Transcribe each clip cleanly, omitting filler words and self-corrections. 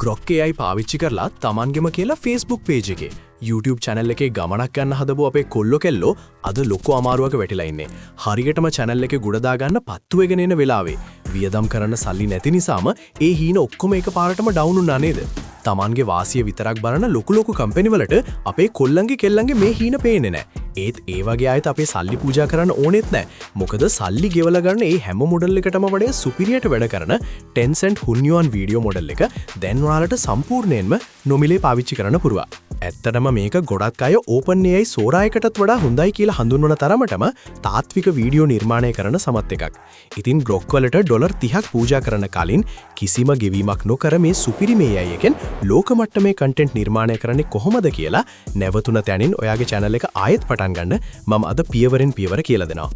ග්‍රොක් AI පාවිච්චි කරලා තමන්ගෙම කියලා Facebook page එකේ YouTube channel එකේ ගමනක් යන්න හදපු අපේ කොල්ලෝ කෙල්ලෝ අද ලොකු අමාරුවක වැටිලා ඉන්නේ. හරියටම channel එකේ ගුඩ දාගන්න පත්තු වෙගෙන එන වෙලාවේ වියදම් කරන්න සල්ලි නැති නිසාම ඒ හීන ඔක්කොම එකපාරටම ඩවුන් වුණා නේද? තමන්ගේ වාසිය විතරක් බලන ලොකු කම්පැනි වලට අපේ කොල්ලන්ගේ කෙල්ලන්ගේ මේ හීන පේන්නේ නැහැ. ඒත් ඒ වගේ අයත් අපේ සල්ලි පූජා කරන්න ඕනෙත් නැහැ. මොකද සල්ලි ගෙවලා ගන්න ඒ හැම මොඩල් එකටම වඩා සුපිරියට වැඩ කරන Tencent Hunyuan වීඩියෝ මොඩල් එක දැන් ඔයාලට සම්පූර්ණයෙන්ම නොමිලේ පාවිච්චි කරන්න පුරුවා. ඇත්තටම මේක ගොඩක් අය OpenAI Sora එකටත් වඩා හොඳයි කියලා හඳුන්වන තරමටම තාත්වික වීඩියෝ නිර්මාණය කරන සමත් එකක්. ඉතින් Grok වලට $30ක් පූජා කරන කලින් කිසිම ගෙවීමක් නොකර මේ සුපිරි මේ AI එකෙන් ලෝක මට්ටමේ කන්ටෙන්ට් නිර්මාණය කරන්නේ කොහොමද කියලා නැවතුන තැනින් ඔයාගේ channel එක ආයෙත් පටන් ගන්න මම අද පියවරෙන් පියවර කියලා දෙනවා.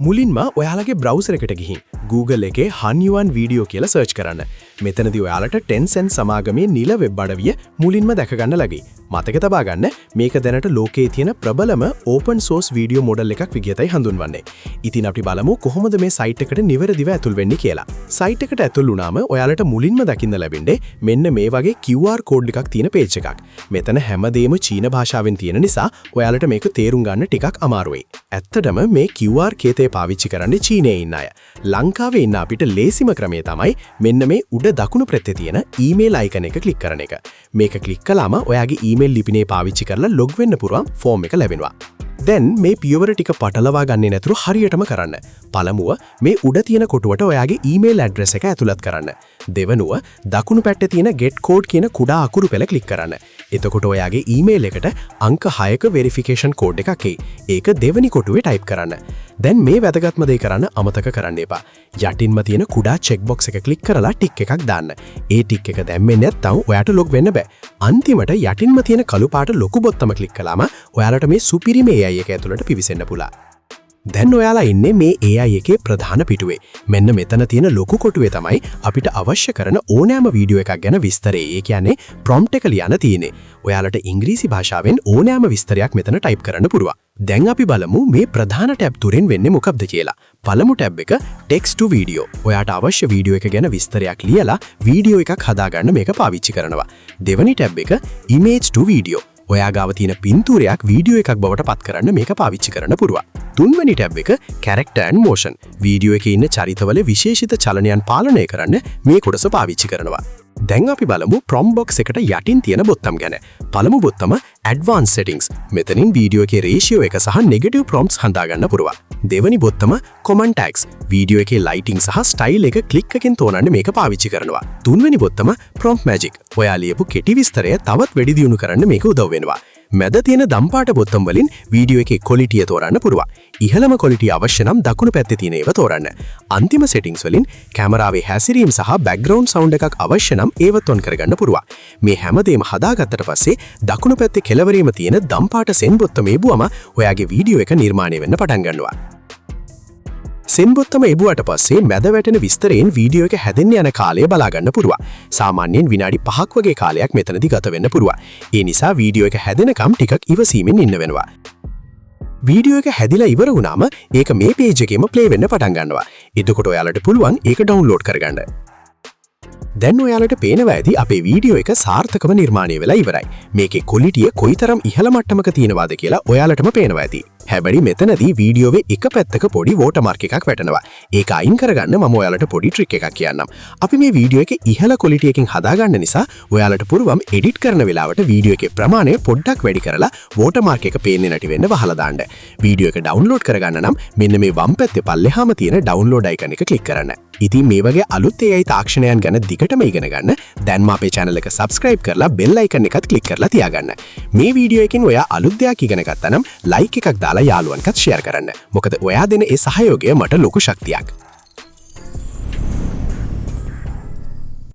මුලින්ම ඔයාලගේ බ්‍රවුසර් එකට ගිහින් Google එකේ Hunyuan වීඩියෝ කියලා සර්ච් කරන්න. මෙතනදී ඔයාලට Tencent සමාගමේ නිල වෙබ් අඩවිය මුලින්ම දැක ගන්න ලගී. මතක තබා ගන්න මේක දැනට ලෝකයේ තියෙන ප්‍රබලම open source වීඩියෝ මොඩල් එකක් විදිහටයි හඳුන්වන්නේ. ඉතින් අපි බලමු කොහොමද මේ site එකට නිවැරදිව ඇතුල් වෙන්නේ කියලා. site එකට ඇතුල් වුණාම ඔයාලට මුලින්ම දකින්න ලැබෙන්නේ මෙන්න මේ වගේ QR code එකක් තියෙන page එකක්. මෙතන හැමදේම චීන භාෂාවෙන් තියෙන නිසා ඔයාලට මේක තේරුම් ගන්න ටිකක් අමාරුයි. ඇත්තටම මේ QR කේතේ පාවිච්චි කරන්නේ චීනයේ ඉන්න අය. ලංකාවේ ඉන්න අපිට ලේසිම ක්‍රමය තමයි මෙන්න මේ උඩ දකුණු පැත්තේ තියෙන ඊමේල් අයිකන් එක ක්ලික් කරන එක. මේක ක්ලික් කළාම ඔයාගේ ඊමේල් ලිපිනේ පාවිච්චි කරලා ලොග් වෙන්න පුරවම් ෆෝම් එක ලැබෙනවා. දැන් මේ පියවර ටික පටලවා ගන්නේ නැතුව හරියටම කරන්න. පළමුව මේ උඩ තියෙන කොටුවට ඔයාගේ ඊමේල් ඇඩ්‍රස් එක ඇතුළත් කරන්න. දෙවනුව දකුණු පැත්තේ තියෙන get code කියන කුඩා අකුරු පෙළ ක්ලික් කරන්න. එතකොට ඔයාගේ ඊමේල් එකට අංක 6ක වෙරිෆිකේෂන් කෝඩ් එකක් එයි. ඒක දෙවෙනි කොටුවේ ටයිප් කරන්න. දැන් මේ වැදගත්ම දේ කරන්න අමතක කරන්න එපා. යටින්ම තියෙන කුඩා චෙක් බොක්ස් එක ක්ලික් කරලා ටික් එකක් දාන්න. ඒ ටික් එක දැම්මේ නැත්නම් ඔයාට ලොග් වෙන්න බෑ. අන්තිමට යටින්ම තියෙන කළු පාට ලොකු බොත්තම ක්ලික් කළාම ඔයාලට මේ සුපිරි මේ AI එක ඇතුළට පිවිසෙන්න පුළුවන්. දැන් ඔයාලා ඉන්නේ මේ AI එකේ ප්‍රධාන පිටුවේ. මෙන්න මෙතන තියෙන ලොකු කොටුවේ තමයි අපිට අවශ්‍ය කරන ඕනෑම වීඩියෝ එකක් ගැන විස්තරය. ඒ කියන්නේ prompt එක ලියන්න තියෙන්නේ. ඔයාලට ඉංග්‍රීසි භාෂාවෙන් ඕනෑම විස්තරයක් මෙතන ටයිප් කරන්න පුළුවන්. දැන් අපි බලමු මේ ප්‍රධාන ටැබ් තුනෙන් වෙන්නේ මොකක්ද කියලා. පළමු ටැබ් එක text to video. ඔයාට අවශ්‍ය වීඩියෝ එක ගැන විස්තරයක් ලියලා වීඩියෝ එකක් හදාගන්න මේක පාවිච්චි කරනවා. දෙවෙනි ටැබ් එක image to video. ඔයා ගාව තියෙන පින්තූරයක් වීඩියෝ එකක් බවට පත් කරන්න මේක පාවිච්චි කරන්න පුරුවා. තුන්වෙනි ටැබ් එක character and motion. වීඩියෝ එකේ ඉන්න චරිතවල විශේෂිත චලනයන් පාලනය කරන්න මේ කොටස පාවිච්චි කරනවා. දැන් අපි බලමු prompt box එකට යටින් තියෙන බොත්තම් ගැන. පළමු බොත්තම advanced settings. මෙතනින් වීඩියෝ එකේ ratio එක සහ negative prompts හඳාගන්න පුරුවා. දෙවෙනි බොත්තම command tags. වීඩියෝ එකේ lighting සහ style එක ක්ලික් එකකින් තෝරන්න මේක පාවිච්චි කරනවා. තුන්වෙනි බොත්තම prompt magic. ඔයා ලියපු කෙටි විස්තරය තවත් වැඩි දියුණු කරන්න මේක උදව් වෙනවා. මැද තියෙන දම්පාට බොත්තම් වලින් වීඩියෝ එකේ quality තෝරන්න පුරුවා. ඉහළම quality අවශ්‍ය නම් දකුණු පැත්තේ තියෙන ඒවා තෝරන්න. අන්තිම settings වලින් කැමරාවේ හැසිරීම සහ background sound එකක් අවශ්‍ය නම් ඒවත් on කරගන්න පුරුවා. මේ හැමදේම හදාගත්තට පස්සේ දකුණු පැත්තේ කෙළවරේම තියෙන දම්පාට send බොත්තම එබුවම ඔයාගේ වීඩියෝ එක නිර්මාණය වෙන්න පටන් ගන්නවා. send බොත්තම එබුවට පස්සේ මැද වැටෙන විස්තරයෙන් වීඩියෝ එක හැදෙන්න යන කාලය බලා ගන්න පුරුවා. සාමාන්‍යයෙන් විනාඩි 5ක් වගේ කාලයක් මෙතනදී ගත වෙන්න පුරුවා. ඒ නිසා වීඩියෝ එක හැදෙනකම් ටිකක් ඉවසීමෙන් ඉන්න වෙනවා. වීඩියෝ එක හැදිලා ඉවර වුණාම ඒක මේ page එකේම play වෙන්න පටන් ගන්නවා. එතකොට ඔයාලට පුළුවන් ඒක download කරගන්න. දැන් ඔයාලට පේනවා ඇති අපේ වීඩියෝ එක සාර්ථකව නිර්මාණය වෙලා ඉවරයි. මේකේ quality කොයිතරම් ඉහළ මට්ටමක තියෙනවද කියලා ඔයාලටම පේනවා ඇති. හැබැයි මෙතනදී වීඩියෝවේ එක පැත්තක පොඩි watermark එකක් වැටෙනවා. ඒක අයින් කරගන්න මම ඔයාලට පොඩි trick එකක් කියන්නම්. අපි මේ වීඩියෝ එකේ ඉහළ quality එකකින් හදාගන්න නිසා ඔයාලට පුළුවන් edit කරන වෙලාවට වීඩියෝ එකේ ප්‍රමාණය පොඩ්ඩක් වැඩි කරලා watermark එක පේන්නේ නැති වෙන්න වහලා දාන්න. වීඩියෝ එක download කරගන්න නම් මෙන්න මේ වම් පැත්තේ පල්ලෙහාම තියෙන download icon එක click කරන්න. ඉතින් මේ වගේ අලුත් AI තාක්ෂණයන් ගැන දිගටම ඉගෙන ගන්න දැන්ම අපේ channel එක subscribe කරලා bell icon එකත් click කරලා තියාගන්න. මේ වීඩියෝ එකෙන් ඔයා අලුත් දෙයක් ඉගෙන ගත්තා නම් like එකක් දාලා යාළුවන්ටත් share කරන්න. මොකද ඔයා දෙන ඒ සහයෝගය මට ලොකු ශක්තියක්.